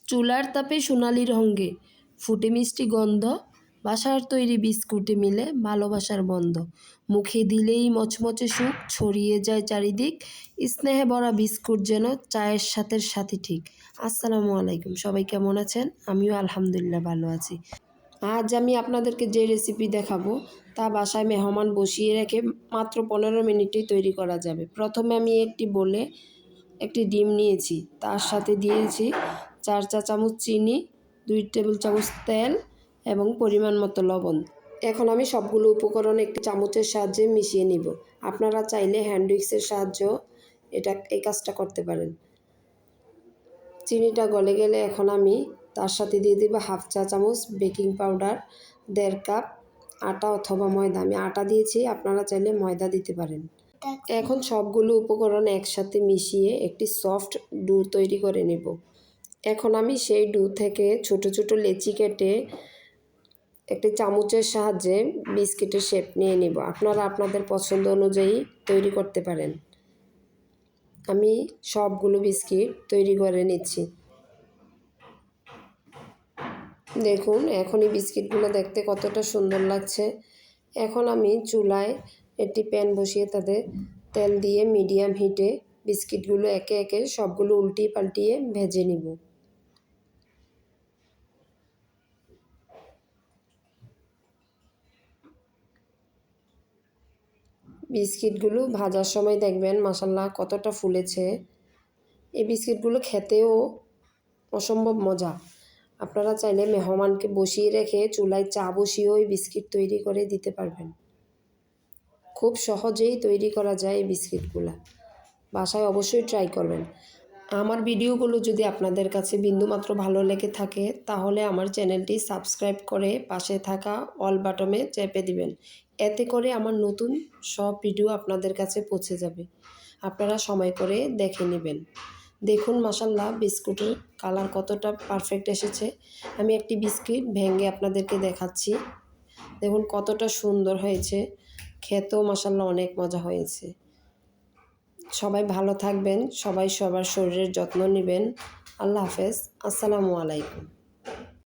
চুলার তাপে সোনালি রঙে ফুটে মিষ্টি গন্ধ, বাসার তৈরি বিস্কুটে মিলে ভালোবাসার বন্ধ। মুখে দিলেই মচমচে সুখ ছড়িয়ে যায় চারিদিক। স্নেহে ভরা বিস্কুট যেন চায়ের সাথে সাথী ঠিক। আসসালামু আলাইকুম, সবাই কেমন আছেন? আমিও আলহামদুলিল্লাহ ভালো আছি। আজ আমি আপনাদেরকে যে রেসিপি দেখাবো তা বাসায় মেহমান বসিয়ে রেখে মাত্র 15 মিনিটেই তৈরি করা যাবে। প্রথমে আমি একটি ডিম নিয়েছি, তার সাথে দিয়েছি 4 চা চামচ চিনি, 2 টেবিল চামচ তেল এবং পরিমাণ মতো লবণ। এখন আমি সবগুলো উপকরণ একটি চামচের সাহায্যে মিশিয়ে নিব। আপনারা চাইলে হ্যান্ড উইক্সের সাহায্যেও এই কাজটা করতে পারেন। চিনিটা গলে গেলে এখন আমি তার সাথে দিয়ে দেব হাফ চা চামচ বেকিং পাউডার, 1.5 কাপ আটা অথবা ময়দা। আমি আটা দিয়েছি, আপনারা চাইলে ময়দা দিতে পারেন। এখন সবগুলো উপকরণ একসাথে মিশিয়ে একটি সফট ডো তৈরি করে নেব। এখন আমি সেই ডো থেকে ছোট ছোট লেচি কেটে একটি চামচের সাহায্যে বিস্কিটের শেপ নিয়ে নেব। আপনারা আপনাদের পছন্দ অনুযায়ী তৈরি করতে পারেন। আমি সবগুলো বিস্কিট তৈরি করে নিচ্ছি। দেখুন এখন এই বিস্কিটগুলো দেখতে কতটা সুন্দর লাগছে। এখন আমি চুলায় একটি প্যান বসিয়ে তাতে তেল দিয়ে মিডিয়াম হিটে বিস্কিটগুলো একে একে সবগুলো উল্টিয়ে পাল্টিয়ে ভেজে নিব। বিস্কিটগুলো ভাজার সময় দেখবেন মাশাআল্লাহ কতটা ফুলেছে। এই বিস্কিটগুলো খেতেও অসম্ভব মজা। আপনারা চাইলে মেহমানকে বসিয়ে রেখে চুলায় চা বসিয়েও এই বিস্কিট তৈরি করে দিতে পারবেন। খুব সহজেই তৈরি করা যায় এই বিস্কিটগুলো। বাসায় অবশ্যই ট্রাই করবেন। আমার ভিডিওগুলো যদি আপনাদের কাছে বিন্দুমাত্র ভালো লেগে থাকে তাহলে আমার চ্যানেলটি সাবস্ক্রাইব করে পাশে থাকা অল বাটনে চেপে দিবেন। এতে করে আমার নতুন সব ভিডিও আপনাদের কাছে পৌঁছে যাবে। আপনারা সময় করে দেখে নেবেন। দেখুন মাশাআল্লাহ বিস্কুটের কালার কতটা পারফেক্ট এসেছে। আমি একটি বিস্কিট ভেঙে আপনাদেরকে দেখাচ্ছি। দেখুন কতটা সুন্দর হয়েছে, খেতেও মাশাআল্লাহ অনেক মজা হয়েছে। সবাই ভালো থাকবেন, সবাই সবার শরীরের যত্ন নেবেন। আল্লাহ হাফেজ, আসসালামু আলাইকুম।